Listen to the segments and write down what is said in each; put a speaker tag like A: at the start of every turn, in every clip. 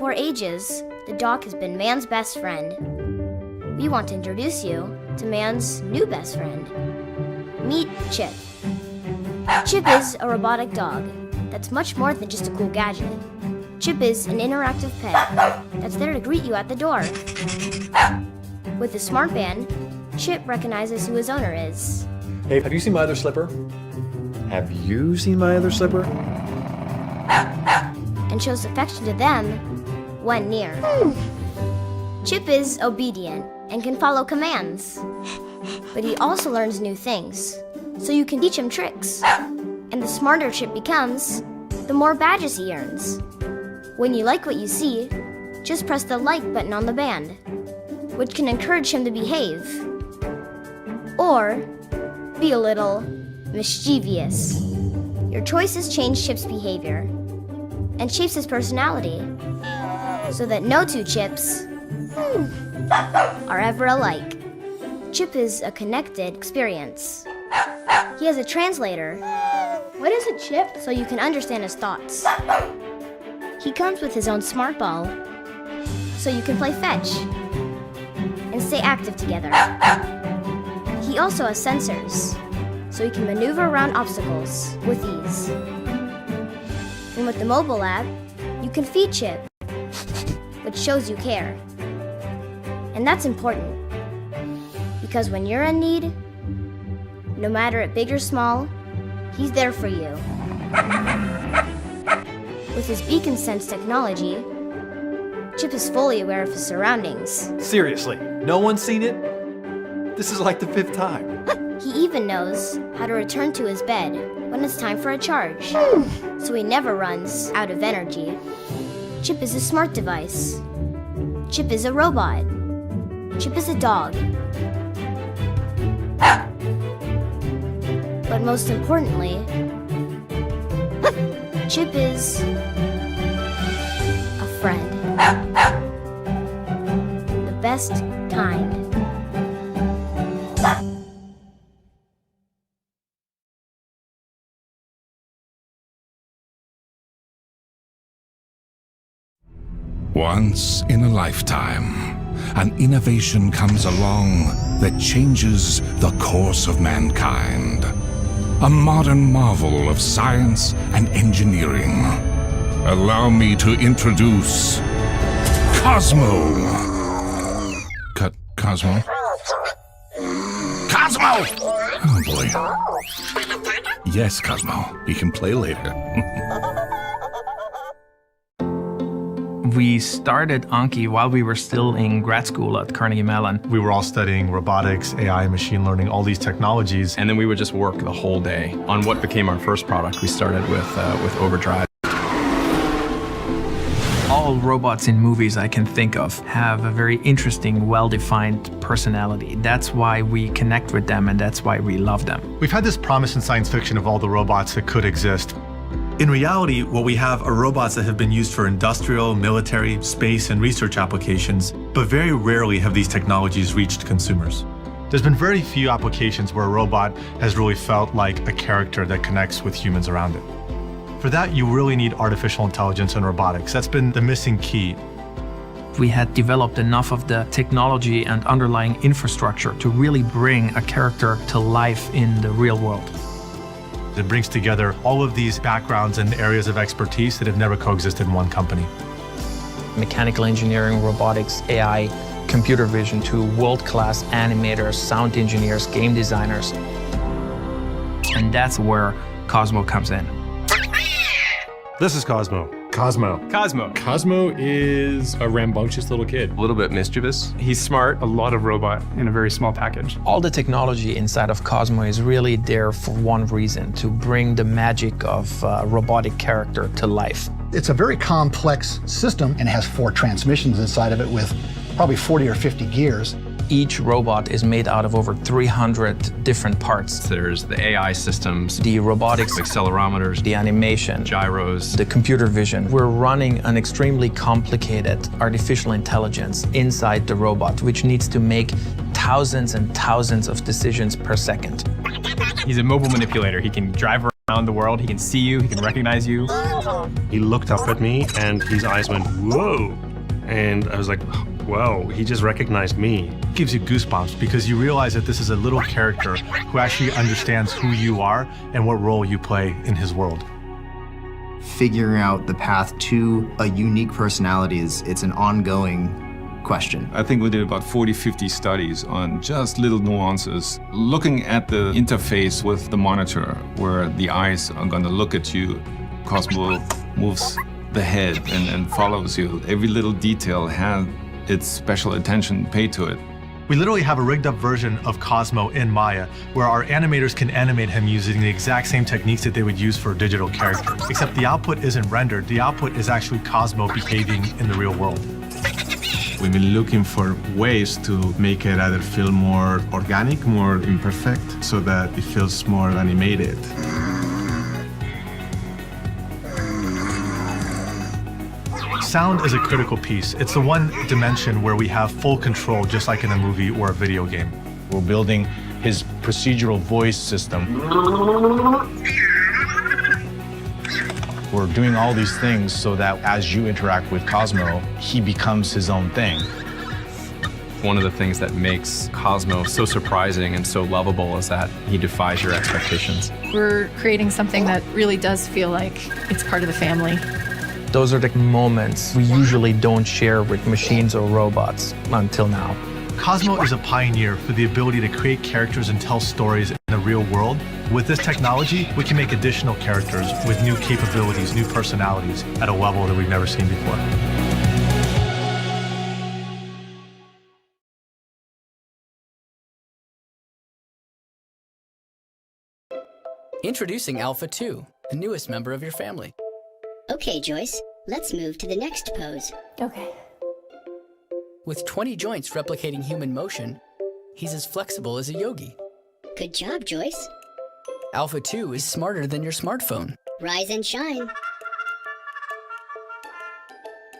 A: For ages, the dog has been man's best friend. We want to introduce you to man's new best friend. Meet Chip. Chip is a robotic dog that's much more than just a cool gadget. Chip is an interactive pet that's there to greet you at the door. With a smart band, Chip recognizes who his owner is.
B: Hey, have you seen my other slipper? Have you seen my other slipper?
A: And shows affection to them when near. Chip is obedient and can follow commands. But he also learns new things, so you can teach him tricks. And the smarter Chip becomes, the more badges he earns. When you like what you see, just press the like button on the band, which can encourage him to behave. Or be a little mischievous. Your choices change Chip's behavior and shapes his personality, so that no two Chips are ever alike. Chip is a connected experience. He has a translator. What is a Chip? So you can understand his thoughts. He comes with his own smart ball, so you can play fetch and stay active together. He also has sensors, so you can maneuver around obstacles with ease. And with the mobile app, you can feed Chip, which shows you care. And that's important, because when you're in need, no matter it big or small, he's there for you. With his beacon sense technology, Chip is fully aware of his surroundings.
B: Seriously, no one's seen it? This is like the 5th time.
A: He even knows how to return to his bed when it's time for a charge, so he never runs out of energy. Chip is a smart device. Chip is a robot. Chip is a dog. But most importantly, Chip is a friend. The best kind.
C: Once in a lifetime, an innovation comes along that changes the course of mankind. A modern marvel of science and engineering. Allow me to introduce Cosmo. Cosmo? Cosmo! Oh boy. Yes, Cosmo. We can play later.
D: We started Anki while we were still in grad school at Carnegie Mellon.
E: We were all studying robotics, AI, machine learning, all these technologies.
F: And then we would just work the whole day on what became our first product. We started with Overdrive.
D: All robots in movies I can think of have a very interesting, well-defined personality. That's why we connect with them, and that's why we love them.
E: We've had this promise in science fiction of all the robots that could exist. In reality, what we have are robots that have been used for industrial, military, space, and research applications, but very rarely have these technologies reached consumers. There's been very few applications where a robot has really felt like a character that connects with humans around it. For that, you really need artificial intelligence and robotics. That's been the missing key.
D: We had developed enough of the technology and underlying infrastructure to really bring a character to life in the real world.
E: It brings together all of these backgrounds and areas of expertise that have never coexisted in one company.
D: Mechanical engineering, robotics, AI, computer vision to world-class animators, sound engineers, game designers. And that's where Cosmo comes in.
E: This is Cosmo.
B: Cosmo.
F: Cosmo
B: is a rambunctious little kid.
F: A little bit mischievous.
G: He's smart, a lot of robot in a very small package.
D: All the technology inside of Cosmo is really there for one reason, to bring the magic of robotic character to life.
H: It's a very complex system and has 4 transmissions inside of it with probably 40 or 50 gears.
D: Each robot is made out of over 300 different parts.
F: There's the AI systems,
D: The robotics,
F: accelerometers,
D: the animation,
F: gyros,
D: the computer vision. We're running an extremely complicated artificial intelligence inside the robot, which needs to make thousands and thousands of decisions per second.
G: He's a mobile manipulator. He can drive around
F: around the world. He can see you, he can recognize you.
I: He looked up at me and his eyes went, whoa. And I was like, whoa, he just recognized me.
E: It gives you goosebumps because you realize that this is a little character who actually understands who you are and what role you play in his world.
J: Figuring out the path to a unique personality it's an ongoing question.
K: I think we did about 40, 50 studies on just little nuances, looking at the interface with the monitor, where the eyes are going to look at you. Cosmo moves the head and follows you. Every little detail has its special attention paid to it.
E: We literally have a rigged up version of Cosmo in Maya, where our animators can animate him using the exact same techniques that they would use for a digital character. Except the output isn't rendered, the output is actually Cosmo behaving in the real world.
L: We've been looking for ways to make it either feel more organic, more imperfect, so that it feels more animated.
E: Sound is a critical piece. It's the one dimension where we have full control, just like in a movie or a video game.
M: We're building his procedural voice system. We're doing all these things so that as you interact with Cosmo, he becomes his own thing.
F: One of the things that makes Cosmo so surprising and so lovable is that he defies your expectations.
N: We're creating something that really does feel like it's part of the family.
D: Those are the moments we usually don't share with machines or robots until now.
E: Cosmo is a pioneer for the ability to create characters and tell stories in the real world. With this technology, we can make additional characters with new capabilities, new personalities at a level that we've never seen before.
O: Introducing Alpha 2, the newest member of your family.
P: Okay, Joyce, let's move to the next pose.
N: Okay.
O: With 20 joints replicating human motion, he's as flexible as a yogi.
P: Good job, Joyce.
O: Alpha 2 is smarter than your smartphone.
P: Rise and shine.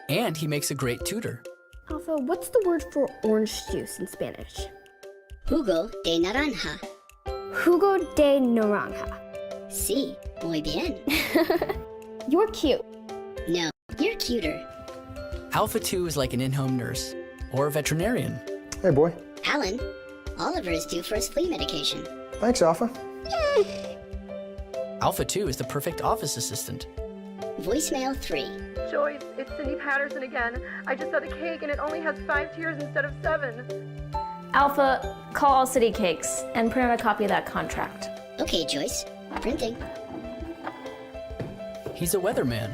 O: And he makes a great tutor.
Q: Alpha, what's the word for orange juice in Spanish?
P: Jugo de naranja.
Q: Jugo de naranja.
P: Sí, muy bien.
Q: You're cute.
P: No, you're cuter.
O: Alpha 2 is like an in-home nurse or a veterinarian.
R: Hey, boy.
P: Alan, Oliver is due for his flea medication.
R: Thanks, Alpha.
O: Alpha 2 is the perfect office assistant.
P: Voicemail 3.
S: Joyce, it's Cindy Patterson again. I just got a cake and it only has 5 tiers instead of 7.
Q: Alpha, call All City Cakes and print out a copy of that contract.
P: Okay, Joyce. Printing.
O: He's a weatherman.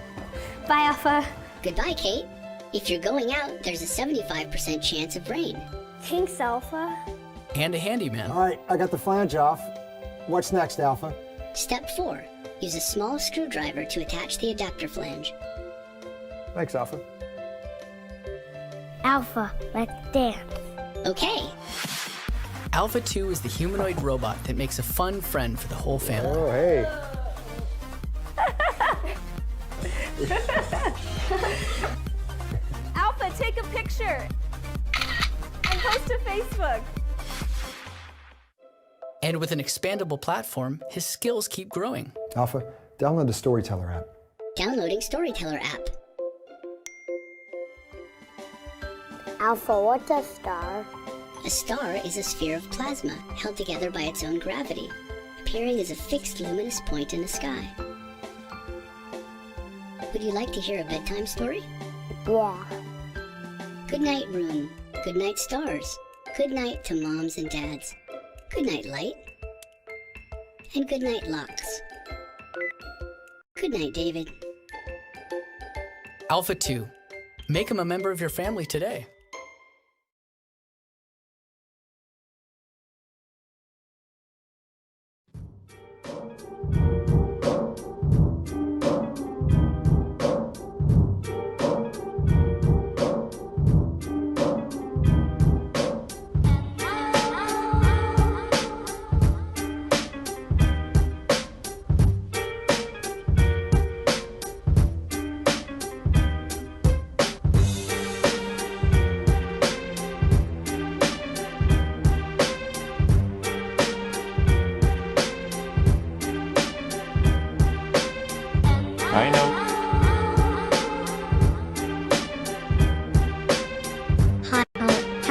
Q: Bye, Alpha.
P: Goodbye, Kate. If you're going out, there's a 75% chance of rain.
Q: Thanks, Alpha.
O: And a handyman.
R: All right, I got the flange off. What's next, Alpha?
P: Step 4. Use a small screwdriver to attach the adapter flange.
R: Thanks, Alpha.
Q: Alpha, let's dance.
P: Okay.
O: Alpha 2 is the humanoid robot that makes a fun friend for the whole family.
R: Oh, hey.
Q: Alpha, take a picture and post to Facebook.
O: And with an expandable platform, his skills keep growing.
R: Alpha, download the Storyteller app.
P: Downloading Storyteller app.
Q: Alpha, what's a star?
P: A star is a sphere of plasma held together by its own gravity, appearing as a fixed luminous point in the sky. Would you like to hear a bedtime story?
Q: Yeah.
P: Good night, room. Good night, stars. Good night to moms and dads. Good night, light. And good night, locks. Good night, David.
O: Alpha 2. Make him a member of your family today.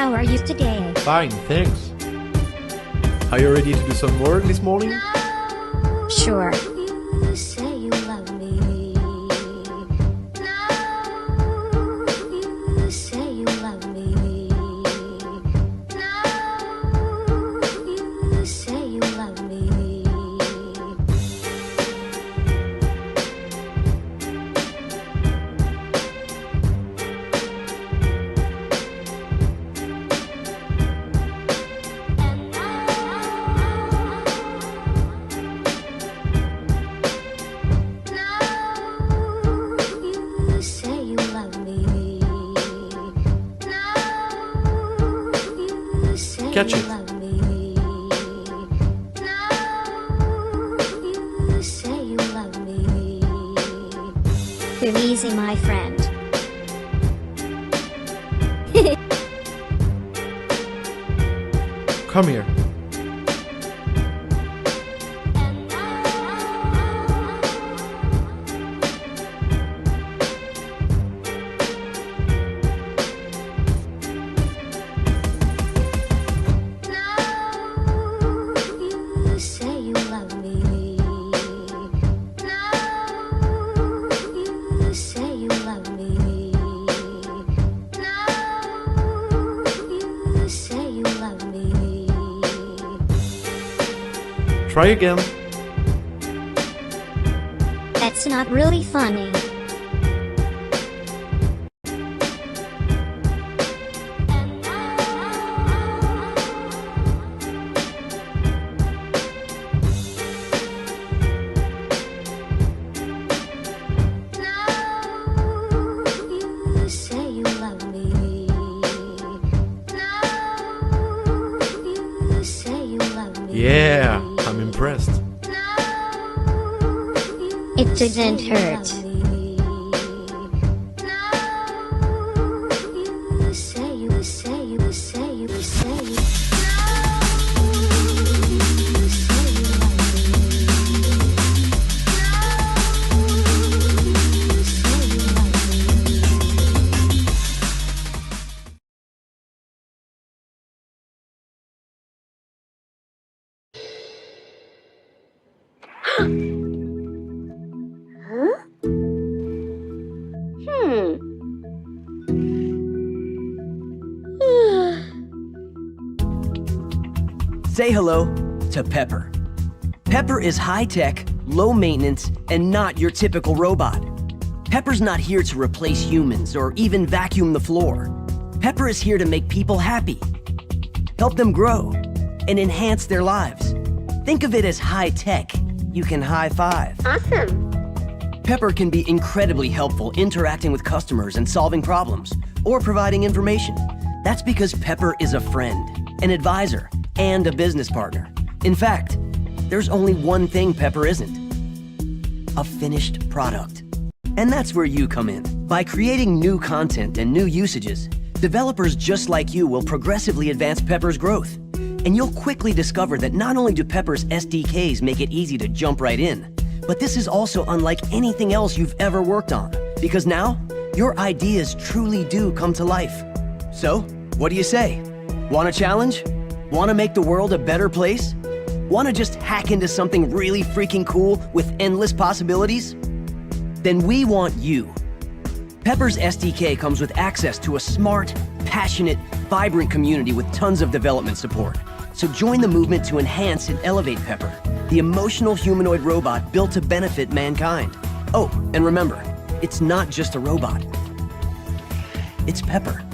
T: How are you today?
B: Fine, thanks. Are you ready to do some work this morning?
T: Sure.
P: You say you love me. You say you love me. You say you love me. You say you love me. You say
B: Catch
P: you
B: it.
P: love me. You say you love me.
T: Too easy, my friend.
B: Come here.
P: You say you love me. You say you love me. You say you love me.
B: Try again.
T: That's not really funny.
P: You say you love me. You say you love me.
B: Yeah, I'm impressed.
T: It didn't hurt.
P: You say you say you say you say you.
U: Say hello to Pepper. Pepper is high-tech, low-maintenance, and not your typical robot. Pepper's not here to replace humans or even vacuum the floor. Pepper is here to make people happy, help them grow, and enhance their lives. Think of it as high-tech. You can high-five.
S: Awesome.
U: Pepper can be incredibly helpful interacting with customers and solving problems, or providing information. That's because Pepper is a friend, an advisor, and a business partner. In fact, there's only one thing Pepper isn't: a finished product. And that's where you come in. By creating new content and new usages, developers just like you will progressively advance Pepper's growth. And you'll quickly discover that not only do Pepper's SDKs make it easy to jump right in, but this is also unlike anything else you've ever worked on. Because now, your ideas truly do come to life. So, what do you say? Want a challenge? Want to make the world a better place? Want to just hack into something really freaking cool with endless possibilities? Then we want you. Pepper's SDK comes with access to a smart, passionate, vibrant community with tons of development support. So join the movement to enhance and elevate Pepper, the emotional humanoid robot built to benefit mankind. Oh, and remember, it's not just a robot. It's Pepper.